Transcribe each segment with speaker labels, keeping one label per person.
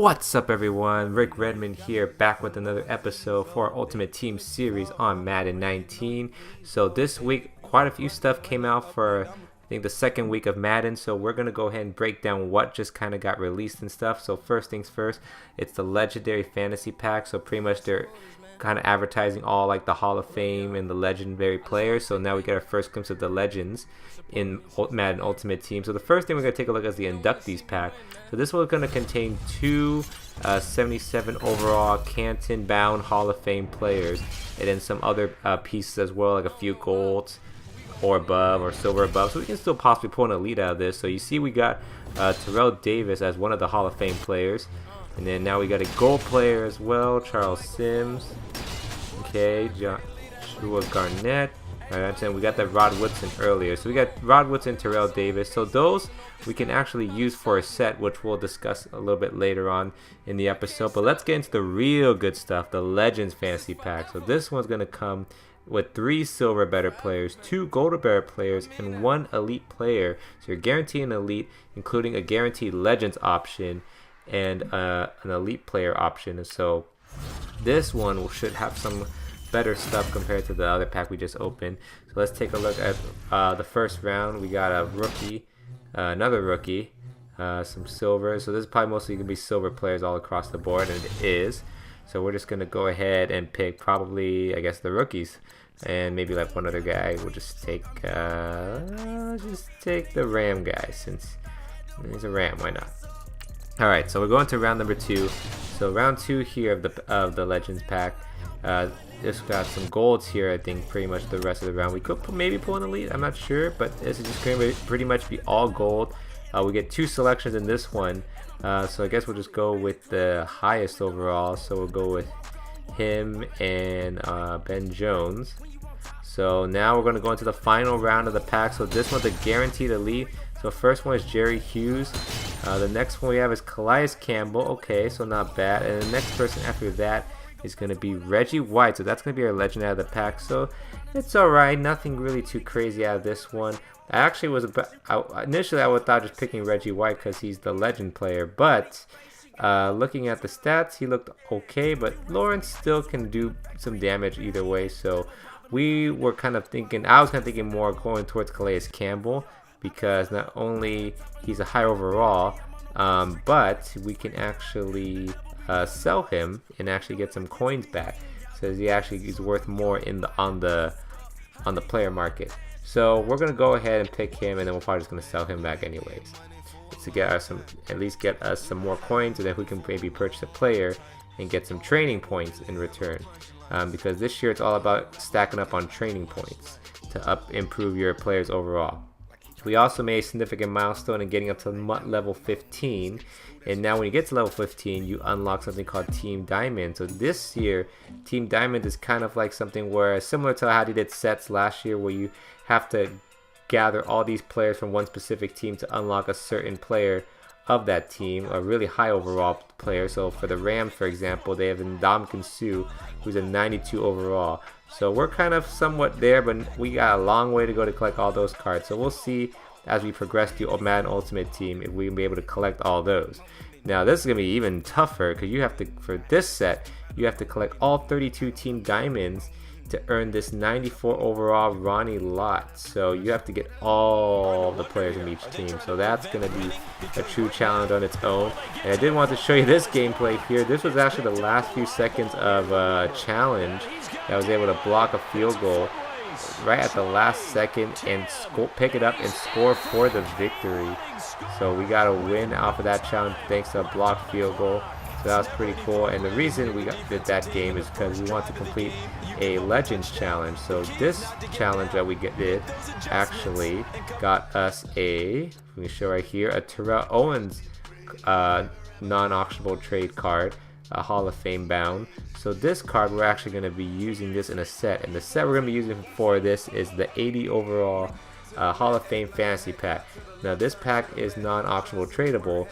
Speaker 1: What's up everyone, Rick Redmond here, back with another episode for our Ultimate Team series on Madden 19. So this week, quite a few stuff came out for, I think, the second week of Madden. So we're going to go ahead and break down what just kind of got released and stuff. So first things first, it's the Legendary Fantasy Pack. So pretty much they're kind of advertising all like the Hall of Fame and the legendary players. So now we get our first glimpse of the legends in Madden Ultimate Team. So the first thing we're going to take a look at is the inductees pack. So this one's going to contain two 77 overall Canton bound Hall of Fame players, and then some other pieces as well, like a few golds or above or silver above. So we can still possibly pull an elite out of this. So you see we got Terrell Davis as one of the Hall of Fame players. And then now we got a gold player as well, Charles Sims. Okay, Joshua Garnett. And we got that Rod Woodson earlier. So we got Rod Woodson, Terrell Davis. So those we can actually use for a set, which we'll discuss a little bit later on in the episode. But let's get into the real good stuff, the Legends Fantasy Pack. So this one's going to come with 3 silver better players, 2 gold or better players, and 1 elite player. So you're guaranteed an elite, including a guaranteed Legends option and an elite player option. And so this one should have some better stuff compared to the other pack we just opened. So let's take a look at the first round. We got a rookie, another rookie, some silver. So this is probably mostly gonna be silver players all across the board, and it is. So we're just gonna go ahead and pick probably, I guess, the rookies, and maybe like one other guy. We'll just take the Ram guy, since he's a Ram. Why not? All right, so we're going to round number 2. So round 2 here of the Legends pack. Just got some golds here. I think pretty much the rest of the round we could maybe pull an elite. I'm not sure, but this is just going to pretty much be all gold. We get 2 selections in this one, so I guess we'll just go with the highest overall. So we'll go with him and Ben Jones. So now we're going to go into the final round of the pack. So this one's a guaranteed elite. So first one is Jerry Hughes. The next one we have is Calais Campbell. Okay, so not bad. And the next person after that is going to be Reggie White. So that's going to be our legend out of the pack. So it's alright. Nothing really too crazy out of this one. I actually was initially I would thought just picking Reggie White because he's the legend player. But looking at the stats, he looked okay. But Lawrence still can do some damage either way. So we were kind of thinking, I was kind of thinking more going towards Calais Campbell, because not only he's a high overall, but we can actually sell him and actually get some coins back. So he actually is worth more in the on the player market. So we're gonna go ahead and pick him, and then we're probably just gonna sell him back anyways, to get us at least get us some more coins, and then we can maybe purchase a player and get some training points in return. Because this year it's all about stacking up on training points to improve your players overall. We also made a significant milestone in getting up to MUT level 15, and now when you get to level 15 you unlock something called Team Diamond. So this year Team Diamond is kind of like something where, similar to how they did sets last year, where you have to gather all these players from one specific team to unlock a certain player of that team, a really high overall player. So for the Rams, for example, they have Ndamukong Suh, who's a 92 overall. So we're kind of somewhat there, but we got a long way to go to collect all those cards. So we'll see as we progress through Madden Ultimate Team if we can be able to collect all those. Now this is going to be even tougher, because you have to, for this set, you have to collect all 32 Team Diamonds to earn this 94 overall Ronnie Lott. So you have to get all the players in each team. So that's going to be a true challenge on its own. And I did want to show you this gameplay here. This was actually the last few seconds of a challenge. I was able to block a field goal right at the last second and pick it up and score for the victory. So we got a win off of that challenge thanks to a blocked field goal. So that was pretty cool. And the reason we did that game is because we want to complete a Legends challenge. So this challenge that we did actually got us let me show right here, a Terrell Owens non-auctionable trade card, a Hall of Fame bound. So this card, we're actually going to be using this in a set, and the set we're going to be using for this is the 80 overall Hall of Fame Fantasy Pack. Now this pack is non-auctionable tradable,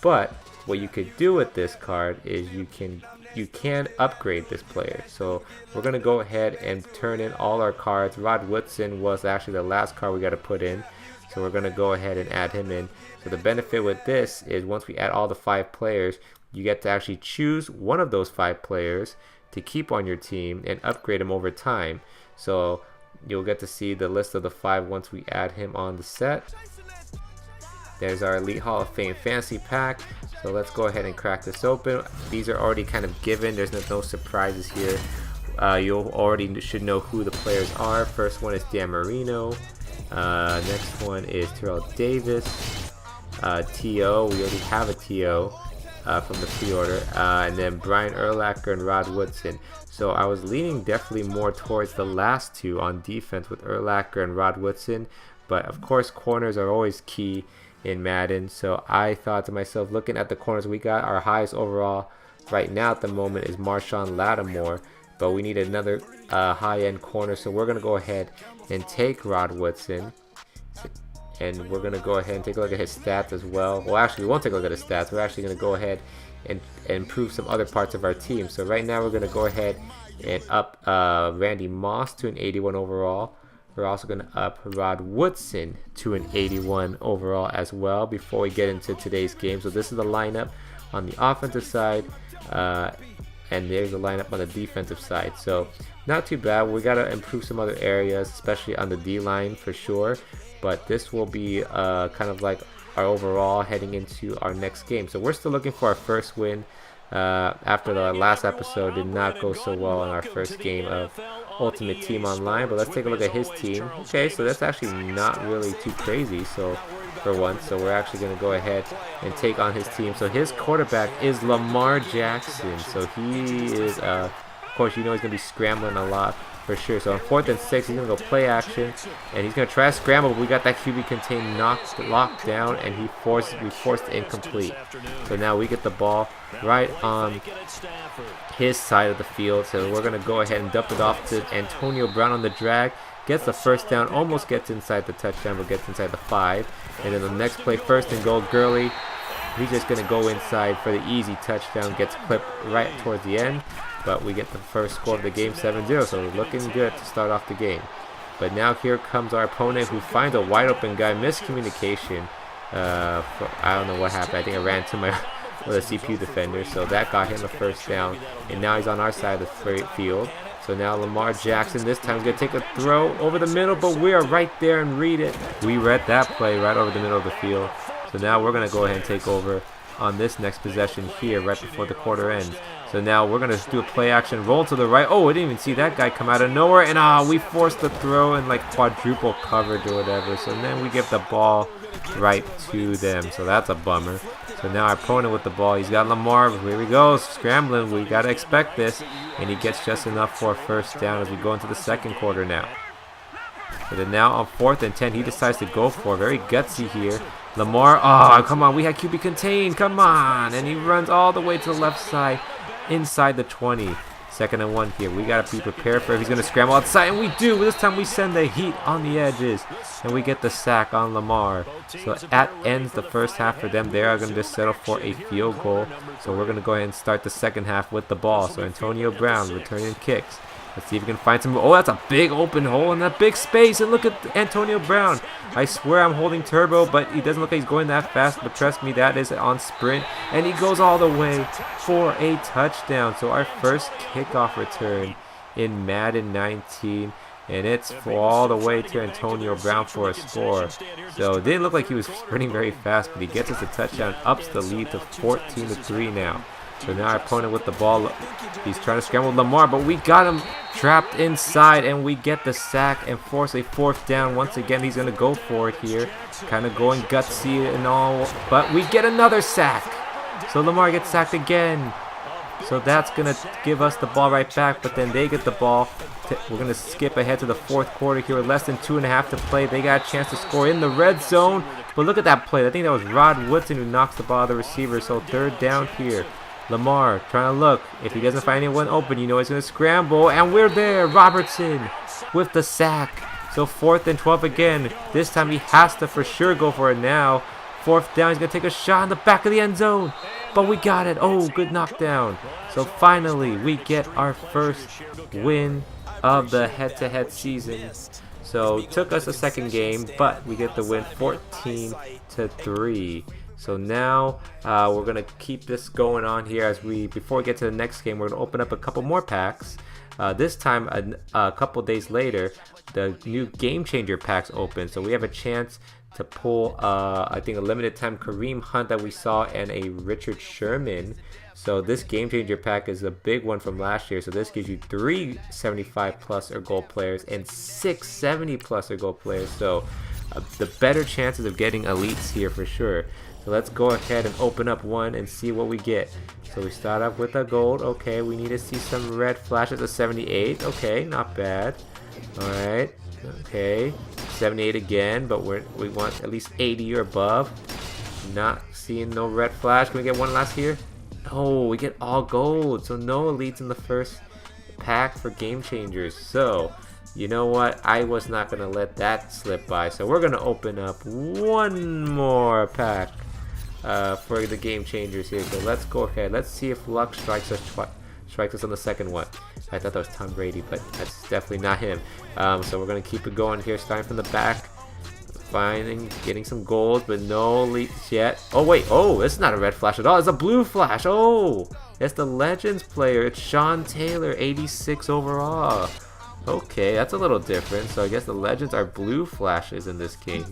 Speaker 1: but what you could do with this card is you can upgrade this player. So we're going to go ahead and turn in all our cards. Rod Woodson was actually the last card we got to put in, so we're going to go ahead and add him in. So the benefit with this is once we add all the 5 players, you get to actually choose one of those 5 players to keep on your team and upgrade him over time. So you'll get to see the list of the 5 once we add him on the set. There's our Elite Hall of Fame Fantasy Pack. So let's go ahead and crack this open. These are already kind of given. There's no surprises here. You already should know who the players are. First one is Dan Marino. Next one is Terrell Davis. T.O. We already have a T.O. From the pre-order. And then Brian Urlacher and Rod Woodson. So I was leaning definitely more towards the last 2 on defense with Urlacher and Rod Woodson. But of course, corners are always key in Madden. So I thought to myself, looking at the corners we got, our highest overall right now at the moment is Marshawn Lattimore. But we need another high-end corner. So we're going to go ahead and take Rod Woodson. And we're going to go ahead and take a look at his stats as well. Well, actually, we won't take a look at his stats. We're actually going to go ahead and improve some other parts of our team. So right now, we're going to go ahead and up Randy Moss to an 81 overall. We're also going to up Rod Woodson to an 81 overall as well before we get into today's game. So this is the lineup on the offensive side. And there's the lineup on the defensive side. So not too bad. We got to improve some other areas, especially on the D-line for sure. But this will be kind of like our overall heading into our next game. So we're still looking for our first win after the last episode did not go so well in our first game of Ultimate Team Online. But let's take a look at his team. Okay, so that's actually not really too crazy. So for once, so we're actually going to go ahead and take on his team. So his quarterback is Lamar Jackson. So he is, of course, you know he's going to be scrambling a lot. For sure. So on 4th and 6, he's going to go play action, and he's going to try to scramble, but we got that QB contain locked down, and we forced it incomplete. So now we get the ball right on his side of the field. So we're going to go ahead and dump it off to Antonio Brown on the drag. Gets the first down, almost gets inside the touchdown, but gets inside the 5. And then the next play, 1st and goal, Gurley. He's just going to go inside for the easy touchdown. Gets clipped right towards the end. But we get the first score of the game, 7-0, so we're looking good to start off the game. But now here comes our opponent, who finds a wide open guy. Miscommunication. I don't know what happened. I think I ran to my with a CPU defender, so that got him a first down. And now he's on our side of the field. So now Lamar Jackson this time going to take a throw over the middle, but we are right there and read it. We read that play right over the middle of the field. So now we're going to go ahead and take over on this next possession here right before the quarter ends. So now we're going to do a play action, roll to the right. Oh, I didn't even see that guy come out of nowhere. And we forced the throw in like quadruple coverage or whatever. So then we give the ball right to them. So that's a bummer. So now our opponent with the ball, he's got Lamar. Here we go, scrambling. We got to expect this. And he gets just enough for a first down as we go into the second quarter now. So then now on 4th and 10, he decides to go for it. Very gutsy here. Lamar, oh, come on. We had QB contained. Come on. And he runs all the way to the left side. Inside the 20. 2nd and 1 here. We got to be prepared for it. He's going to scramble outside, and we do. This time we send the heat on the edges, and we get the sack on Lamar. So that ends the first half for them. They are going to just settle for a field goal. So we're going to go ahead and start the second half with the ball. So Antonio Brown returning kicks. Let's see if we can find some. Oh, that's a big open hole in that big space. And look at Antonio Brown. I swear I'm holding turbo, but he doesn't look like he's going that fast. But trust me, that is on sprint. And he goes all the way for a touchdown. So our first kickoff return in Madden 19. And it's for all the way to Antonio Brown for a score. So it didn't look like he was sprinting very fast, but he gets us a touchdown, ups the lead to 14-3 now. So now our opponent with the ball, he's trying to scramble Lamar, but we got him trapped inside, and we get the sack and force a 4th down. Once again, he's going to go for it here, kind of going gutsy and all, but we get another sack. So Lamar gets sacked again. So that's going to give us the ball right back, but then they get the ball. We're going to skip ahead to the 4th quarter here with less than 2.5 to play. They got a chance to score in the red zone, but look at that play. I think that was Rod Woodson who knocks the ball out of the receiver. So 3rd down here. Lamar trying to look. If he doesn't find anyone open, you know he's going to scramble. And we're there. Robertson with the sack. So 4th and 12 again. This time he has to for sure go for it now. 4th down. He's going to take a shot in the back of the end zone. But we got it. Oh, good knockdown. So finally, we get our first win of the head-to-head season. So it took us a second game, but we get the win 14-3. So now we're gonna keep this going on here as before we get to the next game, we're gonna open up a couple more packs. This time a couple days later, the new Game Changer packs open, so we have a chance to pull I think a limited time Kareem Hunt that we saw and a Richard Sherman. So this Game Changer pack is a big one from last year. So this gives you 3 75 plus or gold players and 6 70 plus or gold players. So the better chances of getting elites here for sure. So let's go ahead and open up one and see what we get. So we start off with a gold. Okay, we need to see some red flashes of 78. Okay, not bad. Alright, okay, 78 again, but we want at least 80 or above. Not seeing no red flash. Can we get one last here? Oh, we get all gold, so no elites in the first pack for Game Changers. So you know what, I was not gonna let that slip by, so we're gonna open up one more pack for the Game Changers here. So let's go ahead, let's see if luck strikes us on the second one. I thought that was Tom Brady, but that's definitely not him. So we're gonna keep it going here, starting from the back, getting some gold, but no elites yet. Oh wait, oh, it's not a red flash at all, it's a blue flash. Oh, it's the Legends player, it's Sean Taylor, 86 overall. Okay, that's a little different. So I guess the Legends are blue flashes in this game,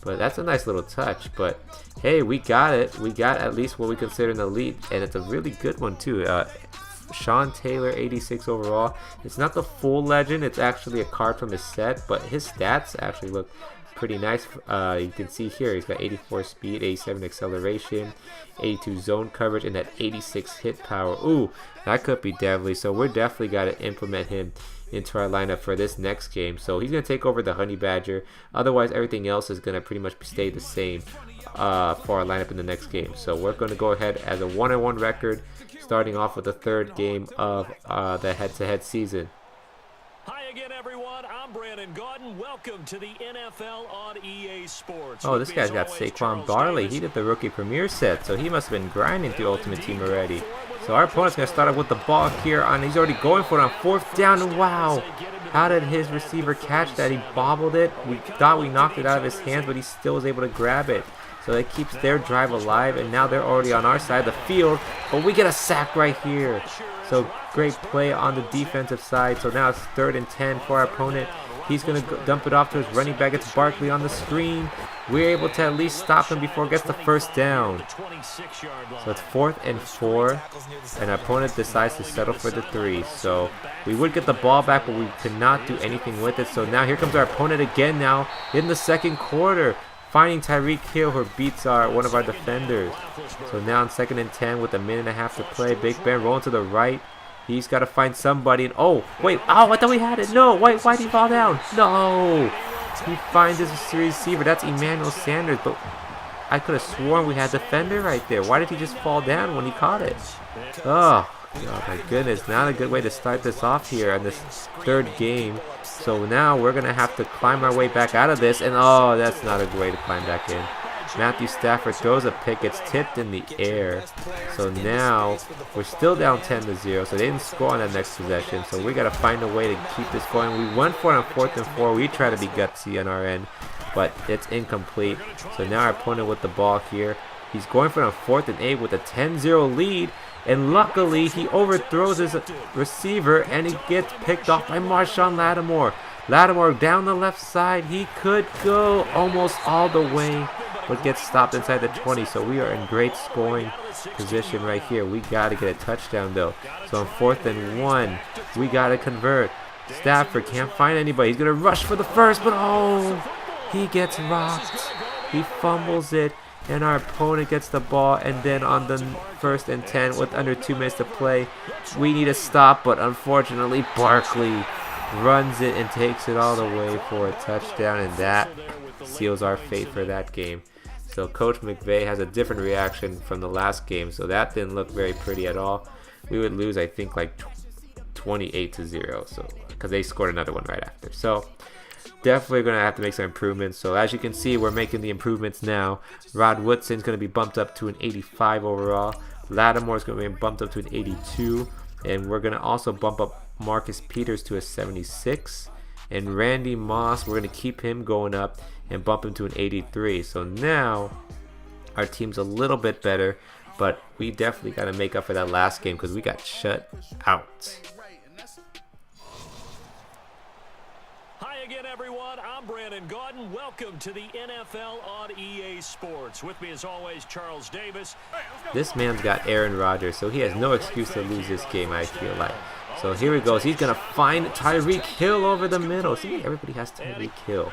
Speaker 1: but that's a nice little touch. But hey, we got it. We got at least what we consider an elite, and it's a really good one too. Sean Taylor, 86 overall. It's not the full Legend, it's actually a card from his set, but his stats actually look pretty nice. You can see here he's got 84 speed, 87 acceleration, 82 zone coverage, and that 86 hit power. Ooh, that could be deadly. So we're definitely got to implement him into our lineup for this next game. So he's going to take over the Honey Badger. Otherwise, everything else is going to pretty much stay the same for our lineup in the next game. So we're going to go ahead as a 1-1 record, starting off with the third game of the head-to-head season.
Speaker 2: Hi again, everyone. I'm Brandon Gaudin. Welcome to the NFL on EA Sports.
Speaker 1: Oh, this guy's got Saquon Barkley. He did the rookie premiere set, so he must have been grinding through Ultimate Team already. So our opponent's going to start off with the ball here on, he's already going for it on 4th down, and wow, how did his receiver catch that? He bobbled it. We thought we knocked it out of his hands, but he still was able to grab it. So it keeps their drive alive, and now they're already on our side of the field, but we get a sack right here. So great play on the defensive side. So now it's 3rd and 10 for our opponent. He's going to dump it off to his running back. It's Barkley on the screen. We're able to at least stop him before it gets the first down. So it's 4th and 4, and our opponent decides to settle for the 3. So we would get the ball back, but we could not do anything with it. So now here comes our opponent again now in the second quarter, finding Tyreek Hill, who beats one of our defenders. So now in 2nd and 10 with a minute and a half to play. Big Ben rolling to the right. He's got to find somebody. And oh, wait. Oh, I thought we had it. No. Why did he fall down? No. He finds his receiver. That's Emmanuel Sanders. But I could have sworn we had defender right there. Why did he just fall down when he caught it? Oh my goodness. Not a good way to start this off here in this third game. So now we're going to have to climb our way back out of this. And oh, that's not a good way to climb back in. Matthew Stafford throws a pick. It's tipped in the air. So now we're still down 10-0. So they didn't score on that next possession. So we got to find a way to keep this going. We went for it on 4th and 4. We try to be gutsy on our end, but it's incomplete. So now our opponent with the ball here. He's going for it on 4th and 8 with a 10-0 lead. And luckily, he overthrows his receiver, and he gets picked off by Marshawn Lattimore. Lattimore down the left side. He could go almost all the way, but gets stopped inside the 20. So we are in great scoring position right here. We got to get a touchdown, though. So on 4th and 1, we got to convert. Stafford can't find anybody. He's going to rush for the first, but oh, he gets rocked. He fumbles it. And our opponent gets the ball, and then on the 1st and 10 with under 2 minutes to play, we need a stop, but unfortunately Barkley runs it and takes it all the way for a touchdown, and that seals our fate for that game. So Coach McVay has a different reaction from the last game, so that didn't look very pretty at all. We would lose, I think, like 28-0, so because they scored another one right after. So definitely going to have to make some improvements. So as you can see, we're making the improvements now. Rod Woodson's going to be bumped up to an 85 overall. Lattimore's going to be bumped up to an 82. And we're going to also bump up Marcus Peters to a 76. And Randy Moss, we're going to keep him going up and bump him to an 83. So now our team's a little bit better, but we definitely got to make up for that last game because we got shut out.
Speaker 2: Hi again, everyone. I'm Brandon Gaudin. Welcome to the NFL on EA Sports. With me, as always, Charles Davis.
Speaker 1: This man's got Aaron Rodgers, so he has no excuse to lose this game, I feel like. So here he goes. He's going to find Tyreek Hill over the middle. See, everybody has Tyreek Hill.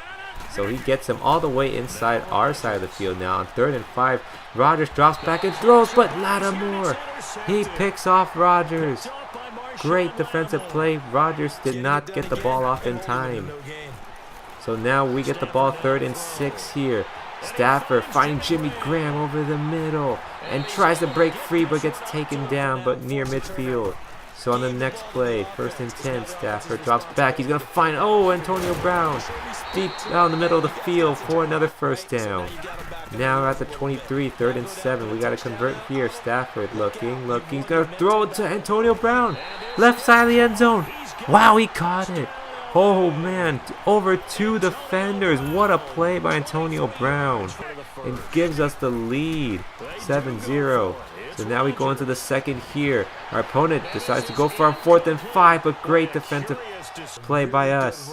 Speaker 1: So he gets him all the way inside our side of the field now. On 3rd and 5, Rodgers drops back and throws, but Lattimore, he picks off Rodgers. Great defensive play. Rodgers did not get the ball off in time. So now we get the ball 3rd and 6 here. Stafford finding Jimmy Graham over the middle and tries to break free but gets taken down but near midfield. So on the next play, 1st and 10, Stafford drops back. He's going to find, Antonio Brown deep down the middle of the field for another 1st down. Now we're at the 23, 3rd and 7. We got to convert here. Stafford looking. He's going to throw it to Antonio Brown. Left side of the end zone. Wow, he caught it. Oh, man. Over 2 defenders. What a play by Antonio Brown. It gives us the lead. 7-0. So now we go into the second here. Our opponent decides to go for a 4th and 5, but great defensive play by us.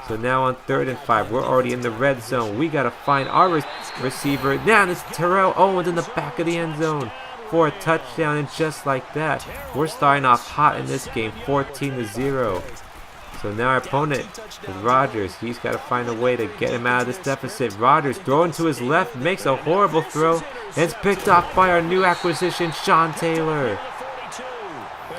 Speaker 1: So now on 3rd and 5, we're already in the red zone. We got to find our receiver. Now it's Terrell Owens in the back of the end zone for a touchdown, and just like that, we're starting off hot in this game, 14-0. So now our opponent is Rodgers. He's got to find a way to get him out of this deficit. Rodgers throwing to his left, makes a horrible throw, and it's picked off by our new acquisition, Sean Taylor.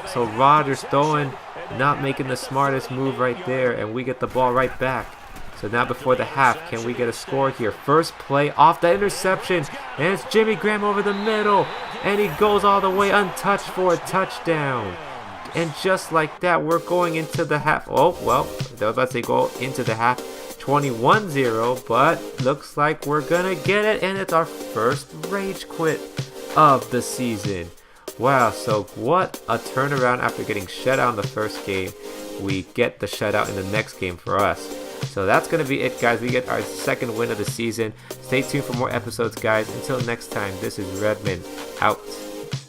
Speaker 1: So Rodgers throwing, not making the smartest move right there, and we get the ball right back. So now before the half, can we get a score here? First play off the interception, and it's Jimmy Graham over the middle, and he goes all the way untouched for a touchdown. And just like that, we're going into the half. Oh, well, I was about to say go into the half 21-0, but looks like we're going to get it, and it's our first rage quit of the season. Wow, so what a turnaround after getting shut out in the first game. We get the shutout in the next game for us. So that's going to be it, guys. We get our second win of the season. Stay tuned for more episodes, guys. Until next time, this is Redmond, out.